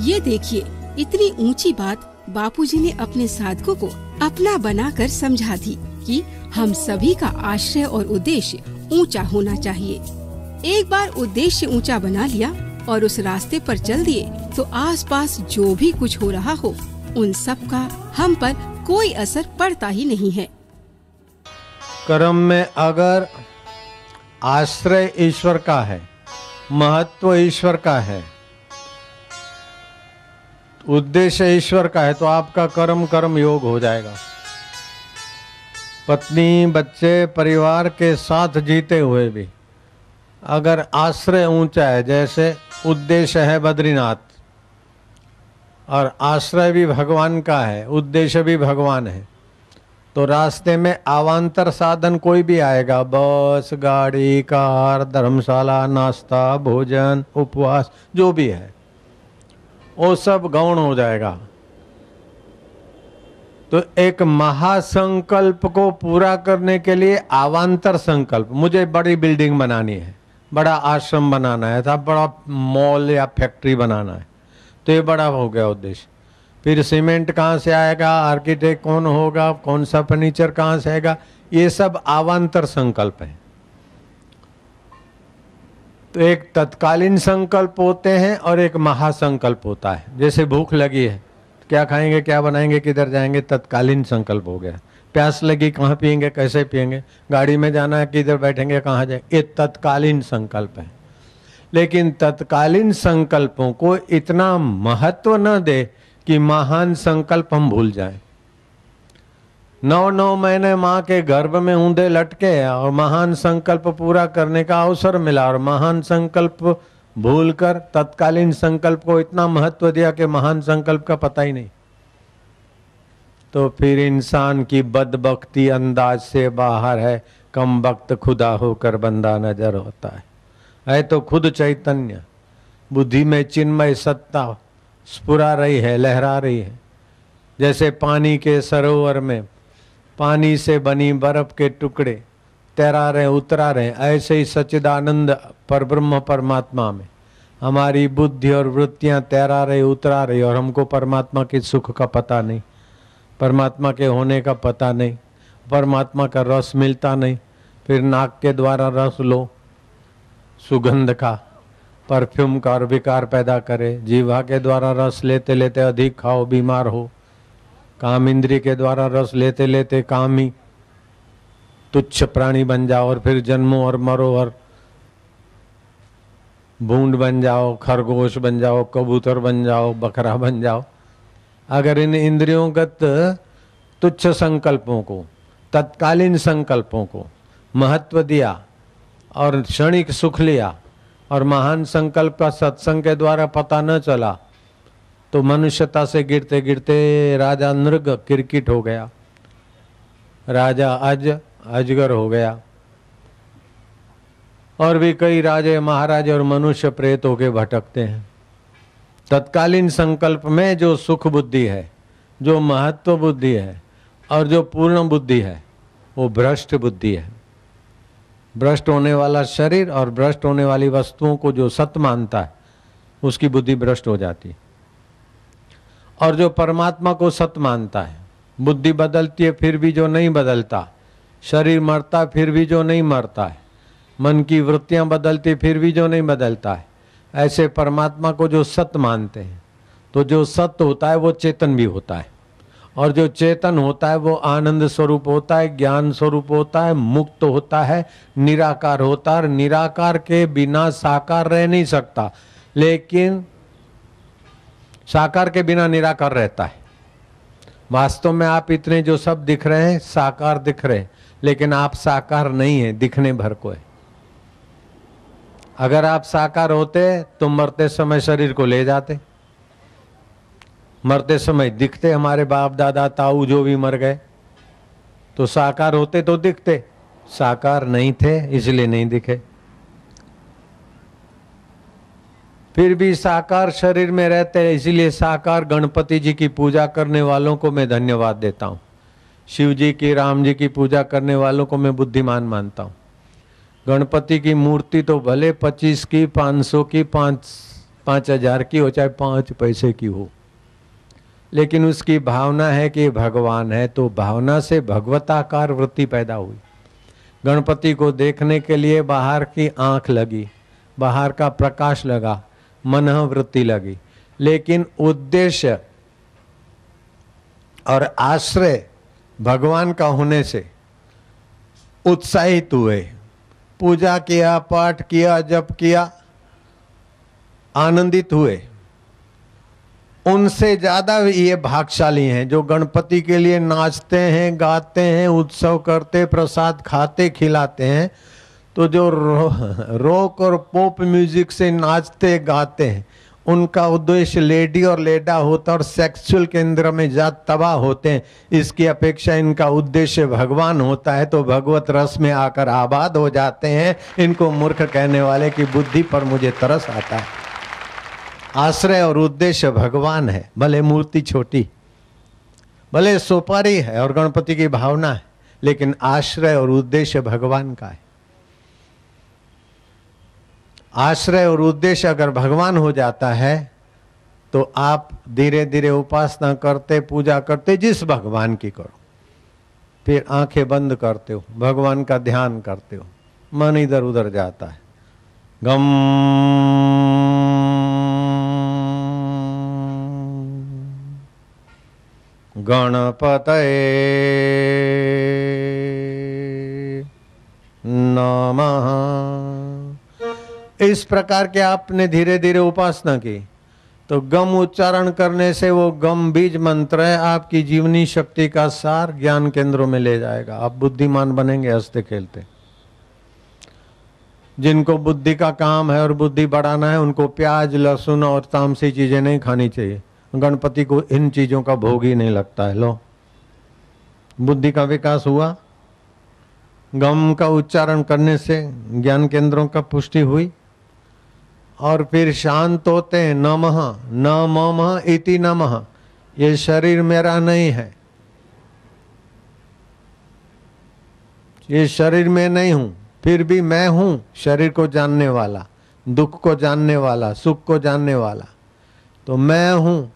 ये देखिए, इतनी ऊंची बात बापूजी ने अपने साधकों को अपना बनाकर समझा दी कि हम सभी का आश्रय और उद्देश्य ऊंचा होना चाहिए। एक बार उद्देश्य ऊंचा बना लिया और उस रास्ते पर चल दिए तो आसपास जो भी कुछ हो रहा हो उन सब का हम पर कोई असर पड़ता ही नहीं है। कर्म में अगर आश्रय ईश्वर का है, महत्व ईश्वर का है, उद्देश्य ईश्वर का है, तो आपका कर्म कर्म योग हो जाएगा। पत्नी, बच्चे, परिवार के साथ जीते हुए भी अगर आश्रय ऊंचा है, जैसे उद्देश्य है बद्रीनाथ और आश्रय भी भगवान का है, उद्देश्य भी भगवान है, तो रास्ते में अवान्तर साधन कोई भी आएगा, बस, गाड़ी, कार, धर्मशाला, नाश्ता, भोजन, उपवास, जो भी है वो सब गौण हो जाएगा। तो एक महासंकल्प को पूरा करने के लिए अवान्तर संकल्प, मुझे बड़ी बिल्डिंग बनानी है, बड़ा आश्रम बनाना है, था बड़ा मॉल या फैक्ट्री बनाना है, तो ये बड़ा हो गया उद्देश्य। फिर सीमेंट कहाँ से आएगा, आर्किटेक्ट कौन होगा, कौन सा फर्नीचर कहाँ से आएगा, ये सब अवान्तर संकल्प है। तो एक तत्कालीन संकल्प होते हैं और एक महासंकल्प होता है। जैसे भूख लगी है, क्या खाएंगे, क्या बनाएंगे, किधर जाएंगे, तत्कालीन संकल्प हो गया। प्यास लगी, कहाँ पिएंगे, कैसे पिएंगे, गाड़ी में जाना है, किधर बैठेंगे, कहाँ जाएंगे, ये तत्कालीन संकल्प है। लेकिन तत्कालीन संकल्पों को इतना महत्व न दे कि महान संकल्प हम भूल जाएं। 9 महीने माँ के गर्भ में ऊंधे लटके और महान संकल्प पूरा करने का अवसर मिला और महान संकल्प भूलकर तत्कालीन संकल्प को इतना महत्व दिया कि महान संकल्प का पता ही नहीं। तो फिर इंसान की बदबख्ती अंदाज से बाहर है, कम वक्त खुदा होकर बंदा नजर होता है तो खुद चैतन्य, बुद्धि में चिन्मय सत्ता स्फुरा रही है, लहरा रही है। जैसे पानी के सरोवर में पानी से बनी बर्फ के टुकड़े तैरा रहे, उतरा रहे, ऐसे ही सच्चिदानंद परब्रह्म परमात्मा में हमारी बुद्धि और वृत्तियां तैरा रही, उतरा रही, और हमको परमात्मा के सुख का पता नहीं, परमात्मा के होने का पता नहीं, परमात्मा का रस मिलता नहीं। फिर नाक के द्वारा रस लो, सुगंध का, परफ्यूम का, और विकार पैदा करे। जीवा के द्वारा रस लेते लेते अधिक खाओ, बीमार हो। काम इंद्रिय के द्वारा रस लेते लेते कामी तुच्छ प्राणी बन जाओ, और फिर जन्मो और मरो और भूंड बन जाओ, खरगोश बन जाओ, कबूतर बन जाओ, बकरा बन जाओ। अगर इन इंद्रियोंगत तुच्छ संकल्पों को, तत्कालीन संकल्पों को महत्व दिया और क्षणिक सुख लिया और महान संकल्प का सत्संग के द्वारा पता न चला, तो मनुष्यता से गिरते गिरते राजा नृग किरकिट हो गया, राजा अजगर हो गया, और भी कई राजे महाराजे और मनुष्य प्रेत होके भटकते हैं। तत्कालीन संकल्प में जो सुख बुद्धि है, जो महत्व बुद्धि है और जो पूर्ण बुद्धि है, वो भ्रष्ट बुद्धि है। भ्रष्ट होने वाला शरीर और भ्रष्ट होने वाली वस्तुओं को जो सत्य मानता है, उसकी बुद्धि भ्रष्ट हो जाती है। और जो परमात्मा को सत्य मानता है, बुद्धि बदलती है फिर भी जो नहीं बदलता, शरीर मरता फिर भी जो नहीं मरता है, मन की वृत्तियां बदलती फिर भी जो नहीं बदलता है, ऐसे परमात्मा को जो सत्य मानते हैं, तो जो सत्य होता है वो चेतन भी होता है, और जो चेतन होता है वो आनंद स्वरूप होता है, ज्ञान स्वरूप होता है, मुक्त होता है, निराकार होता है। निराकार के बिना साकार रह नहीं सकता, लेकिन साकार के बिना निराकार रहता है। वास्तव में आप इतने जो सब दिख रहे हैं साकार दिख रहे हैं, लेकिन आप साकार नहीं है, दिखने भर को है। अगर आप साकार होते तो मरते समय शरीर को ले जाते, मरते समय दिखते। हमारे बाप दादा ताऊ जो भी मर गए तो साकार होते तो दिखते, साकार नहीं थे इसलिए नहीं दिखे। फिर भी साकार शरीर में रहते हैं, इसीलिए साकार गणपति जी की पूजा करने वालों को मैं धन्यवाद देता हूँ। शिव जी की, राम जी की पूजा करने वालों को मैं बुद्धिमान मानता हूँ। गणपति की मूर्ति तो भले 25 की, 500 की, 5,000 की हो चाहे 5 पैसे की हो, लेकिन उसकी भावना है कि भगवान है, तो भावना से भगवताकार वृत्ति पैदा हुई। गणपति को देखने के लिए बाहर की आंख लगी, बाहर का प्रकाश लगा, मन वृत्ति लगी, लेकिन उद्देश्य और आश्रय भगवान का होने से उत्साहित हुए, पूजा किया, पाठ किया, जप किया, आनंदित हुए। उनसे ज्यादा ये भाग्यशाली हैं जो गणपति के लिए नाचते हैं, गाते हैं, उत्सव करते, प्रसाद खाते, खिलाते हैं। तो जो रॉक और पॉप म्यूजिक से नाचते गाते हैं, उनका उद्देश्य लेडी और लेडा होता और सेक्सुअल केंद्र में जा तबाह होते हैं। इसकी अपेक्षा इनका उद्देश्य भगवान होता है, तो भगवत रस में आकर आबाद हो जाते हैं। इनको मूर्ख कहने वाले की बुद्धि पर मुझे तरस आता है। आश्रय और उद्देश्य भगवान है, भले मूर्ति छोटी, भले सोपारी है और गणपति की भावना है, लेकिन आश्रय और उद्देश्य भगवान का है। आश्रय और उद्देश्य अगर भगवान हो जाता है तो आप धीरे धीरे उपासना करते, पूजा करते, जिस भगवान की करो, फिर आंखें बंद करते हो, भगवान का ध्यान करते हो, मन इधर उधर जाता है। गम गणपतये नमः। इस प्रकार के आपने धीरे धीरे उपासना की तो गम उच्चारण करने से वो गम बीज मंत्र है, आपकी जीवनी शक्ति का सार ज्ञान केंद्रों में ले जाएगा। आप बुद्धिमान बनेंगे हंसते खेलते। जिनको बुद्धि का काम है और बुद्धि बढ़ाना है, उनको प्याज, लहसुन और तामसी चीजें नहीं खानी चाहिए। गणपति को इन चीजों का भोग ही नहीं लगता है। लो, बुद्धि का विकास हुआ, गम का उच्चारण करने से ज्ञान केंद्रों का पुष्टि हुई, और फिर शांत होते हैं। नमः नमः इति नमः। ये शरीर मेरा नहीं है, ये शरीर में नहीं हूं, फिर भी मैं हूं शरीर को जानने वाला, दुख को जानने वाला, सुख को जानने वाला। तो मैं हूं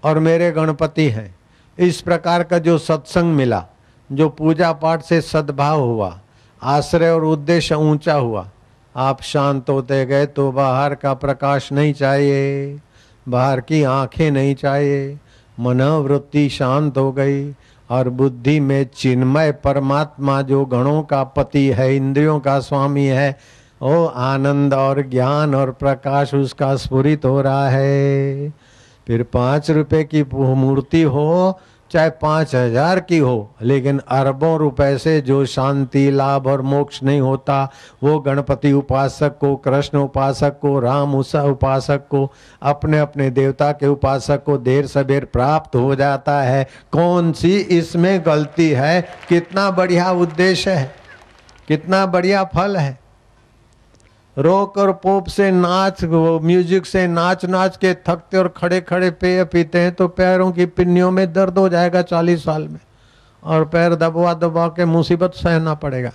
और मेरे गणपति हैं। इस प्रकार का जो सत्संग मिला, जो पूजा पाठ से सद्भाव हुआ, आश्रय और उद्देश्य ऊंचा हुआ, आप शांत होते गए। तो बाहर का प्रकाश नहीं चाहिए, बाहर की आंखें नहीं चाहिए, मनोवृत्ति शांत हो गई और बुद्धि में चिन्मय परमात्मा जो गणों का पति है, इंद्रियों का स्वामी है, वो आनंद और ज्ञान और प्रकाश उसका स्फुरित हो रहा है। फिर 5 रुपए की मूर्ति हो चाहे 5,000 की हो, लेकिन अरबों रुपए से जो शांति, लाभ और मोक्ष नहीं होता, वो गणपति उपासक को, कृष्ण उपासक को, राम उपासक को, अपने अपने देवता के उपासक को देर सबेर प्राप्त हो जाता है। कौन सी इसमें गलती है? कितना बढ़िया उद्देश्य है, कितना बढ़िया फल है। रॉक और पॉप से नाच, म्यूजिक से नाच नाच के थकते और खड़े खड़े पेय पीते हैं तो पैरों की पिन्नियों में दर्द हो जाएगा 40 साल में, और पैर दबा दबा के मुसीबत सहना पड़ेगा।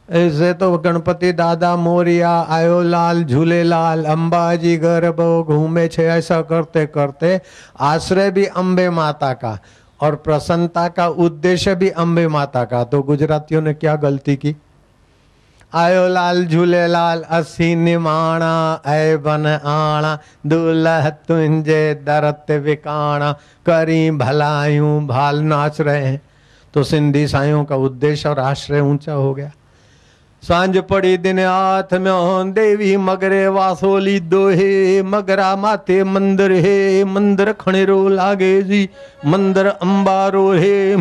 ऐसे तो गणपति दादा मोरिया, आयो लाल, झूले लाल, अंबाजी गर्भ घूमे छे, ऐसा करते करते आश्रय भी अम्बे माता का और प्रसन्नता का उद्देश्य भी अम्बे माता का। तो गुजरातियों ने क्या गलती की? आयो लाल झूले लाल असी निमाणा, ऐ बन आना, दूल्हा तुंजे दरत विकाणा, करी भलायूं भाल नाच रहे हैं। तो सिंधी साइयों का उद्देश्य और आश्रय ऊंचा हो गया। सांझ पड़ी दिन हाथ में देवी मगरे वासोली दोहे, मगरा माथे मंदिर है, मंदिर खणेरो लागे जी, मंदिर अंबारो है,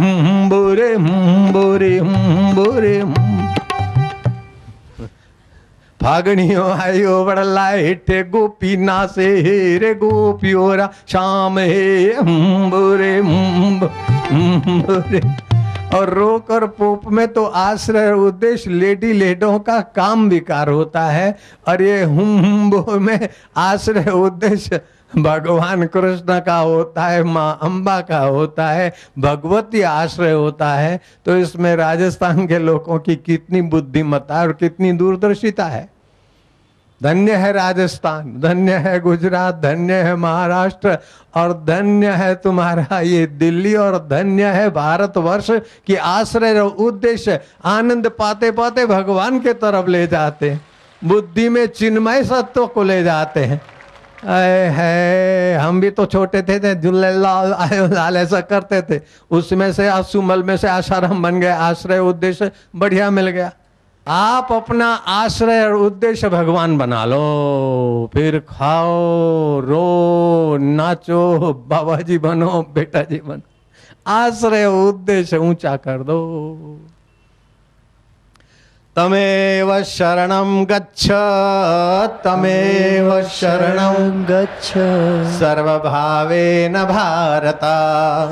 बोरे बोरे बोरे। फागणियों आयो बड़ला हेठे गोपी नासे हे रे गोपियोरा शाम हे बोरे बोरे। और रोक और पोप में तो आश्रय उद्देश्य लेडी लेडों का काम विकार होता है, और ये हुम्बो में आश्रय उद्देश्य भगवान कृष्ण का होता है, माँ अम्बा का होता है, भगवती आश्रय होता है। तो इसमें राजस्थान के लोगों की कितनी बुद्धिमत्ता और कितनी दूरदर्शिता है। धन्य है राजस्थान, धन्य है गुजरात, धन्य है महाराष्ट्र और धन्य है तुम्हारा ये दिल्ली और धन्य है भारतवर्ष की आश्रय और उद्देश्य आनंद पाते पाते भगवान के तरफ ले जाते हैं, बुद्धि में चिन्मय सत्व को ले जाते हैं। है हम भी तो छोटे थे झूलेलाल आयो लाल ऐसा करते थे, उसमें से आसुमल में से आसाराम बन गए, आश्रय उद्देश्य बढ़िया मिल गया। आप अपना आश्रय और उद्देश्य भगवान बना लो, फिर खाओ रो नाचो बाबा जी बनो बेटा जी बनो, आश्रय उद्देश्य ऊंचा कर दो। तमेव शरणं गच्छ, तमेव शरणं गच्छ, सर्वभावेन भारत,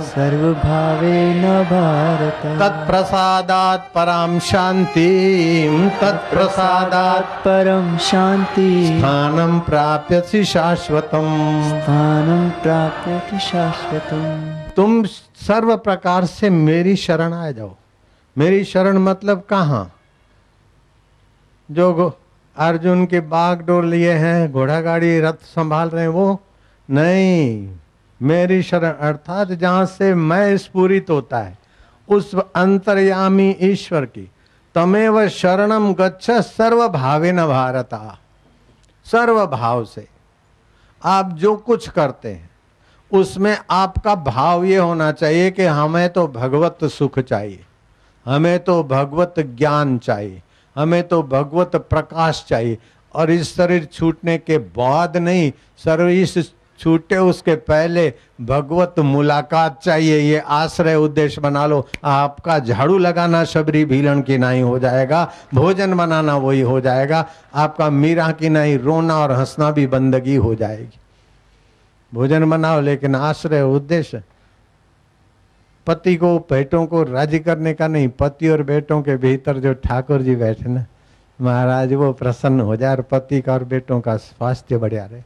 सर्वभावेन भारत। तत्प्रसादात् परं शान्तिं, तत्प्रसादात् परं शान्ति, स्थानं प्राप्यसि शाश्वतम्, स्थानं प्राप्यसि शाश्वतम्। तुम सर्व प्रकार से मेरी शरण आ जाओ। मेरी शरण मतलब कहाँ? जो अर्जुन के बागडोर लिए हैं, घोड़ा गाड़ी रथ संभाल रहे हैं, वो नहीं। मेरी शरण अर्थात जहां से मैं स्फुरित होता है उस अंतर्यामी ईश्वर की। तमेव शरणम गच्छ सर्व भावेन भारत, सर्व भाव से आप जो कुछ करते हैं उसमें आपका भाव ये होना चाहिए कि हमें तो भगवत सुख चाहिए, हमें तो भगवत ज्ञान चाहिए, हमें तो भगवत प्रकाश चाहिए। और इस शरीर छूटने के बाद नहीं, शरीर छूटे उसके पहले भगवत मुलाकात चाहिए। ये आश्रय उद्देश्य बना लो। आपका झाड़ू लगाना शबरी भीलन की नहीं हो जाएगा, भोजन बनाना वही हो जाएगा, आपका मीरा की नहीं रोना और हंसना भी बंदगी हो जाएगी। भोजन बनाओ लेकिन आश्रय उद्देश्य पति को बेटों को राजी करने का नहीं, पति और बेटों के भीतर जो ठाकुर जी बैठे ना महाराज, वो प्रसन्न हो जाए और पति का और बेटों का स्वास्थ्य बढ़िया रहे।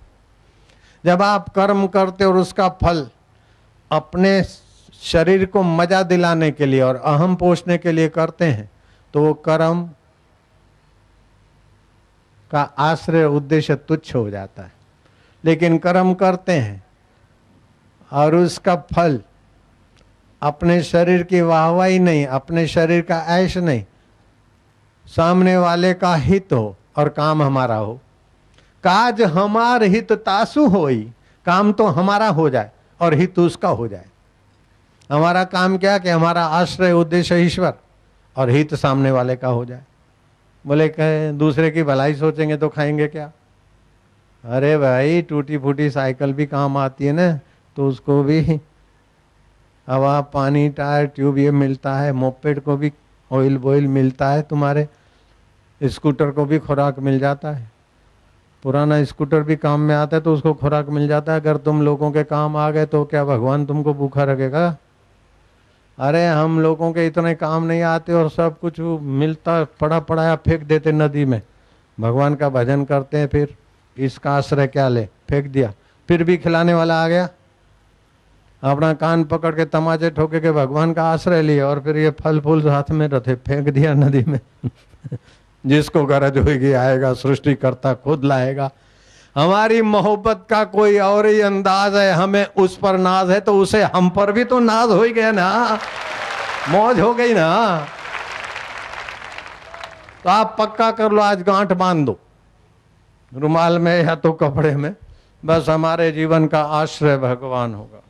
जब आप कर्म करते और उसका फल अपने शरीर को मजा दिलाने के लिए और अहम पोषने के लिए करते हैं तो वो कर्म का आश्रय उद्देश्य तुच्छ हो जाता है। लेकिन कर्म करते हैं और उसका फल अपने शरीर की वाहवाही नहीं, अपने शरीर का ऐश नहीं, सामने वाले का हित हो और काम हमारा हो। काज हमार हित तासु होई, काम तो हमारा हो जाए और हित उसका हो जाए। हमारा काम क्या कि हमारा आश्रय उद्देश्य ईश्वर और हित सामने वाले का हो जाए। बोले कहे दूसरे की भलाई सोचेंगे तो खाएंगे क्या? अरे भाई टूटी फूटी साइकिल भी काम आती है ना, तो उसको भी हवा पानी टायर ट्यूब ये मिलता है, मोपेड को भी ऑयल बॉयल मिलता है, तुम्हारे स्कूटर को भी खुराक मिल जाता है, पुराना स्कूटर भी काम में आता है तो उसको खुराक मिल जाता है। अगर तुम लोगों के काम आ गए तो क्या भगवान तुमको भूखा रखेगा? अरे हम लोगों के इतने काम नहीं आते और सब कुछ मिलता पड़ा पड़ाया फेंक देते नदी में। भगवान का भजन करते हैं, फिर इसका आश्रय क्या ले, फेंक दिया। फिर भी खिलाने वाला आ गया, अपना कान पकड़ के तमाचे ठोके के भगवान का आश्रय लिया और फिर ये फल फूल हाथ में रखे फेंक दिया नदी में। जिसको गरज होगी आएगा, सृष्टिकर्ता खुद लाएगा। हमारी मोहब्बत का कोई और ही अंदाज है, हमें उस पर नाज है तो उसे हम पर भी तो नाज हो ही गया ना, मौज हो गई ना। तो आप पक्का कर लो, आज गांठ बांध दो रुमाल में या तो कपड़े में, बस हमारे जीवन का आश्रय भगवान होगा।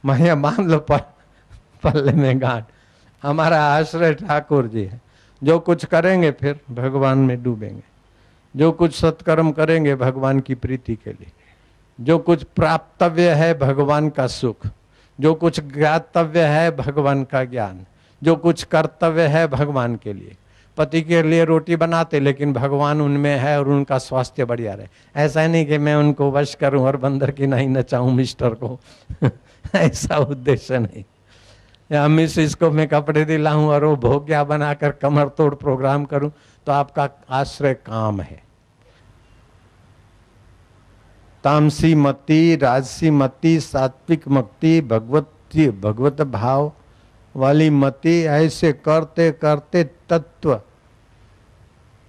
मैया बांध लो पल्ले में गांठ, हमारा आश्रय ठाकुर जी है। जो कुछ करेंगे फिर भगवान में डूबेंगे, जो कुछ सत्कर्म करेंगे भगवान की प्रीति के लिए, जो कुछ प्राप्तव्य है भगवान का सुख, जो कुछ ज्ञातव्य है भगवान का ज्ञान, जो कुछ कर्तव्य है भगवान के लिए। पति के लिए रोटी बनाते लेकिन भगवान उनमें है और उनका स्वास्थ्य बढ़िया रहे। ऐसा नहीं कि मैं उनको वश करूं और बंदर की नहीं नचाऊं मिस्टर को ऐसा उद्देश्य नहीं। या मिसिस को मैं कपड़े दिलाऊं और वो भोग्या बनाकर कमर तोड़ प्रोग्राम करूं, तो आपका आश्रय काम है। तामसी मति, राजसी मति, सात्विक मति, भगवत भाव वाली मति, ऐसे करते करते तत्व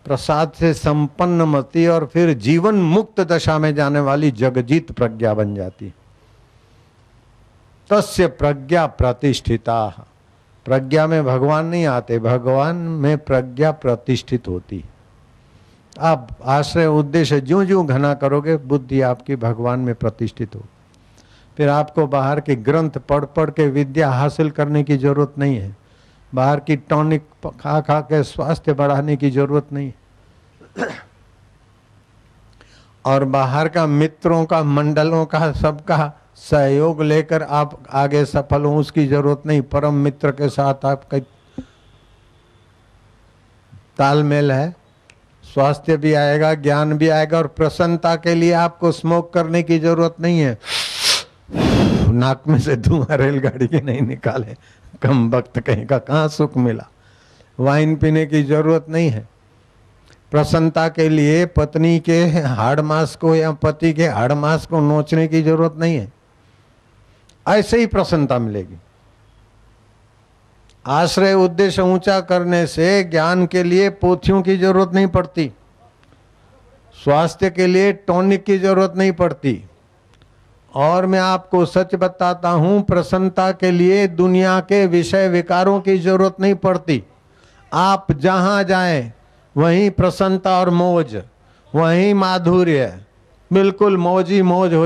प्रसाद से संपन्न मति और फिर जीवन मुक्त दशा में जाने वाली जगजीत प्रज्ञा बन जाती। तस्य प्रज्ञा प्रतिष्ठिता। प्रज्ञा में भगवान नहीं आते, भगवान में प्रज्ञा प्रतिष्ठित होती। आप आश्रय उद्देश्य ज्यों ज्यों घना करोगे बुद्धि आपकी भगवान में प्रतिष्ठित हो। फिर आपको बाहर के ग्रंथ पढ़ पढ़ के विद्या हासिल करने की जरूरत नहीं है, बाहर की टॉनिक खा खा के स्वास्थ्य बढ़ाने की जरूरत नहीं है, और बाहर का मित्रों का मंडलों का सबका सहयोग लेकर आप आगे सफल हो उसकी जरूरत नहीं। परम मित्र के साथ आपका तालमेल है, स्वास्थ्य भी आएगा, ज्ञान भी आएगा, और प्रसन्नता के लिए आपको स्मोक करने की जरूरत नहीं है। नाक में से धुआं रेलगाड़ी के नहीं निकाले, कम वक्त कहीं का कहाँ सुख मिला। वाइन पीने की जरूरत नहीं है। प्रसन्नता के लिए पत्नी के हाड़ मांस को या पति के हाड़ मांस को नोचने की जरूरत नहीं है, ऐसे ही प्रसन्नता मिलेगी। आश्रय उद्देश्य ऊंचा करने से ज्ञान के लिए पोथियों की जरूरत नहीं पड़ती, स्वास्थ्य के लिए टॉनिक की जरूरत नहीं पड़ती, और मैं आपको सच बताता हूं प्रसन्नता के लिए दुनिया के विषय विकारों की जरूरत नहीं पड़ती। आप जहां जाएं वहीं प्रसन्नता और मौज, वहीं माधुर्य, बिल्कुल मौज ही मौज हो।